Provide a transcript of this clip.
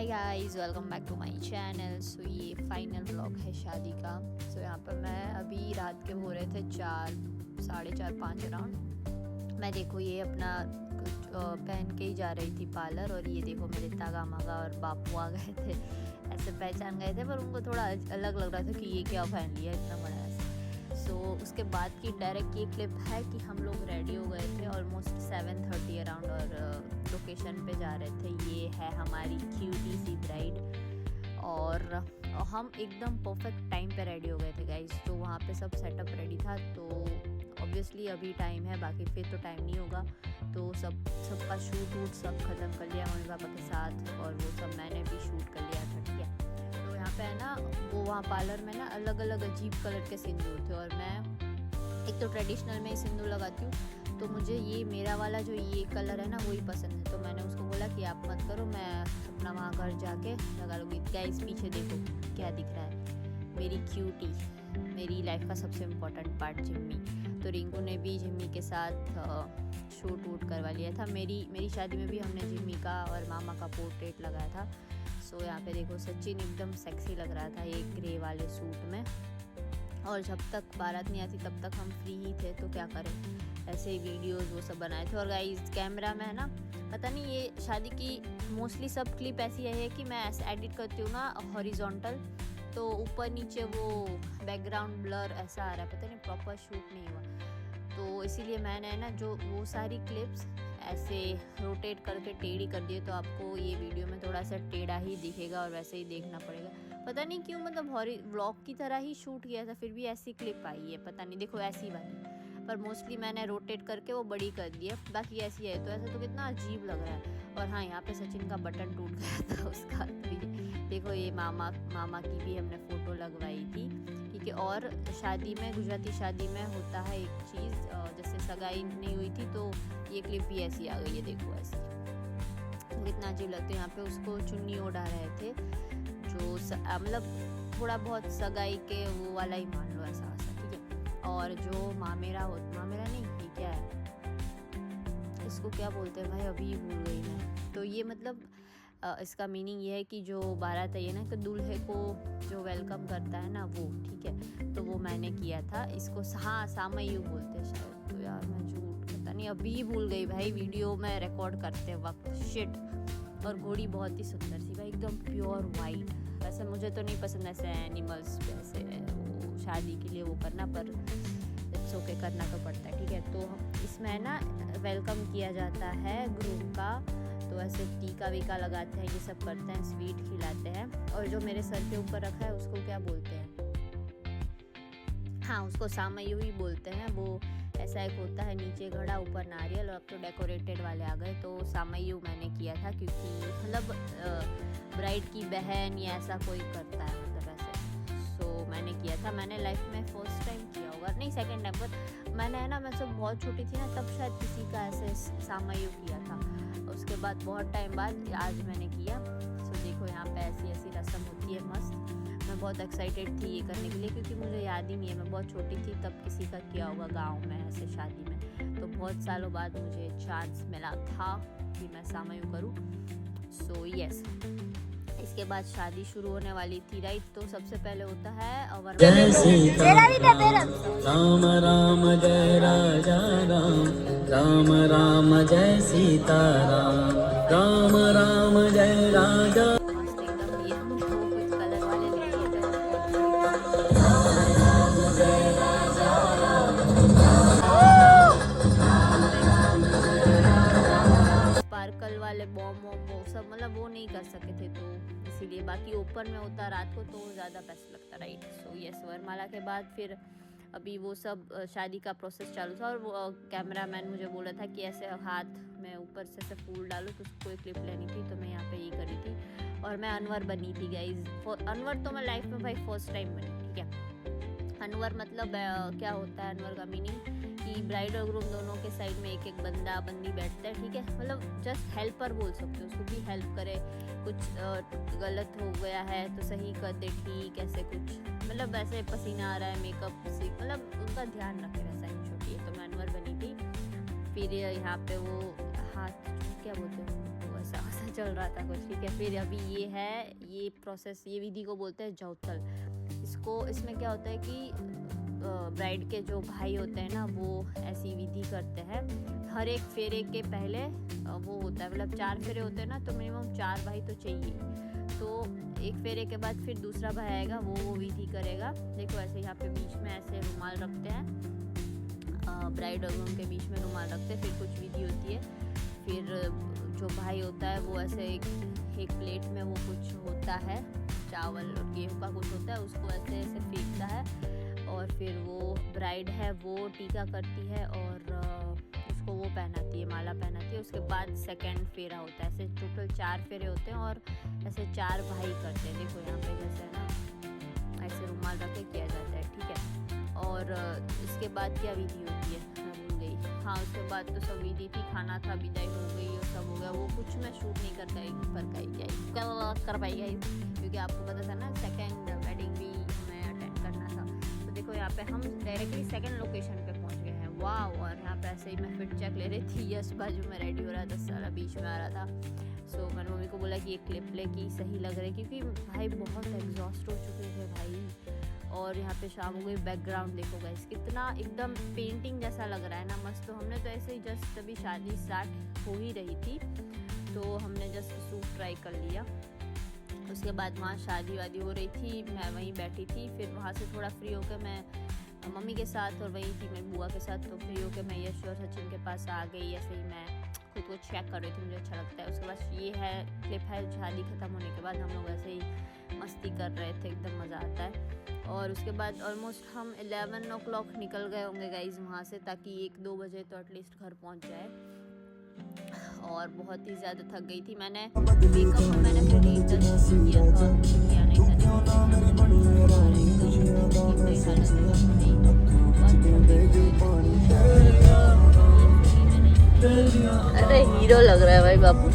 Hi guys, welcome back to my channel. So ये final vlog है शादी का। सो यहाँ पर मैं अभी रात के हो रहे थे 4, साढ़े 4, 5 अराउंड। मैं देखो ये अपना कुछ पहन के ही जा रही थी पार्लर, और ये देखो मेरे तागा मागा और बापू आ गए थे। ऐसे पहचान गए थे, पर उनको थोड़ा अलग लग रहा था कि ये क्या पहन लिया इतना बड़ा ऐसा। सो उसके बाद की डायरेक्ट ये क्लिप है कि हम लोग रेडी हो गए थे ऑलमोस्ट 7:30 अराउंड, और लोकेशन पे जा रहे थे। ये है हमारी क्यूटी सी ब्राइड, और हम एकदम परफेक्ट टाइम पे रेडी हो गए थे गाइस। तो वहाँ पे सब सेटअप रेडी था, तो ऑब्वियसली अभी टाइम है, बाकी फिर तो टाइम नहीं होगा। तो सबका शूट वूट सब ख़त्म कर लिया मम्मी पापा के साथ, और वो सब मैंने भी शूट कर लिया था, ठीक है। तो यहाँ पे है ना, वो वहाँ पार्लर में ना अलग अलग अजीब कलर के सिंदूर थे, और मैं एक तो ट्रेडिशनल में ही सिंदूर लगाती हूँ, तो मुझे ये मेरा वाला जो ये कलर है ना वही पसंद है। तो मैंने उसको बोला कि आप मत करो, मैं अपना वहाँ घर जाके लगा लूँगी। गाइस पीछे देखो क्या दिख रहा है, मेरी क्यूटी, मेरी लाइफ का सबसे इम्पोर्टेंट पार्ट जिम्मी। तो रिंकू ने भी जिम्मी के साथ शूट वूट करवा लिया था। मेरी शादी में भी हमने जिम्मी का और मामा का पोर्ट्रेट लगाया था। सो यहाँ पे देखो सचिन एकदम सेक्सी लग रहा था एक ग्रे वाले सूट में, और जब तक बारात नहीं आती तब तक हम फ्री ही थे, तो क्या करें, ऐसे ही वीडियोस वो सब बनाए थे। और गाइस कैमरा में है ना, पता नहीं ये शादी की मोस्टली सब क्लिप ऐसी है कि मैं ऐसे एडिट करती हूँ ना हॉरिजॉन्टल, तो ऊपर नीचे वो बैकग्राउंड ब्लर ऐसा आ रहा है, पता नहीं प्रॉपर शूट नहीं हुआ। तो इसीलिए मैंने ना जो वो सारी क्लिप्स ऐसे रोटेट करके टेढ़ी कर दिए, तो आपको ये वीडियो में थोड़ा सा टेढ़ा ही दिखेगा और वैसे ही देखना पड़ेगा। पता नहीं क्यों, मतलब व्लॉग की तरह ही शूट किया था, फिर भी ऐसी क्लिप आई है, पता नहीं। देखो ऐसी वाली, पर मोस्टली मैंने रोटेट करके वो बड़ी कर दी है, बाकी ऐसी है। तो ऐसा तो कितना अजीब लग रहा है। और हाँ, यहाँ पे सचिन का बटन टूट गया था उसका, तो ये देखो, ये मामा की भी हमने फ़ोटो लगवाई थी, ठीक है। और शादी में, गुजराती शादी में होता है एक चीज़, जैसे सगाई नहीं हुई थी तो ये क्लिप भी ऐसी आ गई है, देखो ऐसी, कितना अजीब लगता है। यहाँ पे उसको चुन्नी ओढ़ा रहे थे, जो मतलब थोड़ा बहुत सगाई के वो वाला ही मान लो, ऐसा वैसा, ठीक है। और जो मामेरा नहीं, ये क्या है, इसको क्या बोलते हैं भाई, अभी भूल गई मैं। तो ये मतलब इसका मीनिंग ये है कि जो बारात है ना, तो दूल्हे को जो वेलकम करता है ना वो, ठीक है। तो वो मैंने किया था, इसको हाँ सामयू बोलते हैं शायद। तो यार मैं झूठ पता नहीं, अभी भूल गई भाई वीडियो में रिकॉर्ड करते वक्त, शिट। और घोड़ी बहुत ही सुंदर थी भाई, एकदम प्योर वाइट। वैसे मुझे तो नहीं पसंद ऐसे एनिमल्स वैसे वो शादी के लिए वो करना, पर इट्स ओके, करना तो पड़ता है, ठीक है। तो इसमें ना वेलकम किया जाता है ग्रूम का, तो ऐसे टीका वीका लगाते हैं, ये सब करते हैं, स्वीट खिलाते हैं। और जो मेरे सर के ऊपर रखा है उसको क्या बोलते हैं, हाँ उसको सामयू ही बोलते हैं। वो ऐसा एक होता है, नीचे घड़ा ऊपर नारियल, और अब तो डेकोरेटेड वाले आ गए। तो सामयू मैंने किया था, क्योंकि मतलब ब्राइड की बहन या ऐसा कोई करता है, मतलब ऐसे। सो मैंने किया था, मैंने लाइफ में फर्स्ट टाइम किया होगा, नहीं सेकंड टाइम, पर मैंने है ना, मैं जब बहुत छोटी थी ना तब शायद किसी का ऐसे सामयू किया था। उसके बाद बहुत टाइम बाद आज मैंने किया। सो देखो यहाँ पे ऐसी रस्म होती है मस्त। मैं बहुत एक्साइटेड थी ये करने के लिए, क्योंकि मुझे याद ही नहीं है, मैं बहुत छोटी थी तब किसी का किया होगा गांव में ऐसे शादी में। तो बहुत सालों बाद मुझे चांस मिला था कि मैं सामयू करूँ। सो यस, इसके बाद शादी शुरू होने वाली थी, राइट। तो सबसे पहले होता है राम राम जय राजा राम, राम राम जय सीता राम, राम राम जय राजा। स्पार्कल वाले बॉम वो सब, मतलब वो नहीं कर सके थे, तो इसीलिए। बाकी ओपन में होता रात को, तो ज़्यादा बेस्ट लगता, राइट। सो यस, वरमाला के बाद फिर अभी वो सब शादी का प्रोसेस चालू था, और वो कैमरामैन मुझे बोला था कि ऐसे हाथ में ऊपर से ऐसे फूल डालो, तो उसको एक क्लिप लेनी थी, तो मैं यहाँ पे ये करी थी। और मैं अनवर बनी थी गाइज। अनवर तो मैं लाइफ में भाई फर्स्ट टाइम बनी, ठीक है। अनवर मतलब क्या होता है अनवर का मीनिंग, कि ब्राइड और ग्रूम दोनों के साइड में एक बंदा बंदी बैठता है, ठीक है। मतलब जस्ट हेल्पर बोल सकते हो उसको, भी हेल्प करे, कुछ गलत हो गया है तो सही कर दे, ठीक ऐसे कुछ, मतलब वैसे पसीना आ रहा है, मेकअप मतलब उनका ध्यान रखे, वैसा ही छोटी है। तो मैं अनवर बनी थी। फिर यहाँ पे वो हाथ क्या बोलते हैं, वो ऐसा चल रहा था कुछ, ठीक है। फिर अभी ये प्रोसेस, ये विधि को बोलते हैं जौतल। इसमें क्या होता है कि ब्राइड के जो भाई होते हैं ना, वो ऐसी विधि करते हैं। हर एक फेरे के पहले वो होता है, मतलब 4 फेरे होते हैं ना, तो मिनिमम 4 भाई तो चाहिए। तो एक फेरे के बाद फिर दूसरा भाई आएगा, वो विधि करेगा। देखो ऐसे यहाँ पे बीच में ऐसे रुमाल रखते हैं, ब्राइड और ग्रूम के बीच में रुमाल रखते हैं। फिर कुछ विधि होती है। फिर जो भाई होता है वो ऐसे एक प्लेट में वो कुछ होता है, चावल और गेहूँ का कुछ होता है, उसको ऐसे ऐसे फेंकता है। और फिर वो ब्राइड है वो टीका करती है और उसको वो पहनाती है, माला पहनाती है। उसके बाद सेकंड फेरा होता है। ऐसे टोटल 4 फेरे होते हैं और ऐसे 4 भाई करते हैं। देखो यहाँ पे जैसे है ना, ऐसे रुमाल रख के किया जाता है, ठीक है। और इसके बाद क्या विधि होती है, मैं भूल गई। हाँ, उसके बाद तो सब विधि थी, खाना था, विदाई हो गई और सब हो गया। वो कुछ मैं शूट नहीं कर पाई क्योंकि आपको पता था ना सेकंड वेडिंग भी हमें अटेंड करना था। तो देखो यहाँ पे हम डायरेक्टली सेकंड लोकेशन पे पहुँच गए हैं। वाह। और यहाँ पे ऐसे ही मैं फिट चेक ले रही थी, यस बाजू में रेडी हो रहा था, सारा बीच में आ रहा था। सो मैंने मम्मी को बोला कि एक क्लिप ले की सही लग रही, क्योंकि भाई बहुत एग्जॉस्ट हो चुके थे भाई। और यहाँ पे शाम हो गई। बैकग्राउंड देखो गाइस, कितना एकदम पेंटिंग जैसा लग रहा है ना, मस्त। तो हमने तो ऐसे ही जस्ट अभी शादी स्टार्ट हो ही रही थी, तो हमने जस्ट सूट ट्राई कर लिया। उसके बाद वहाँ शादी वादी हो रही थी, मैं वहीं बैठी थी। फिर वहाँ से थोड़ा फ्री होकर मैं मम्मी के साथ, और वहीं थी मैं बुआ के साथ, तो फ्री होकर मैं यश और सचिन के पास आ गई। ऐसे ही मैं खुद को चेक कर रही थी, मुझे अच्छा लगता है। उसके बाद ये है क्लिप है शादी ख़त्म होने के बाद, हम लोग ऐसे ही मस्ती कर रहे थे, एकदम मज़ा आता है। और उसके बाद ऑलमोस्ट हम 11 o'clock निकल गए होंगे गाइज वहाँ से, ताकि 1-2 बजे तो एटलीस्ट घर पहुँच जाए। और बहुत ही ज़्यादा थक गई थी। मैंने मेकअप मैंने फिर किया था, किया नहीं था। अरे हीरो लग रहा है भाई बापू।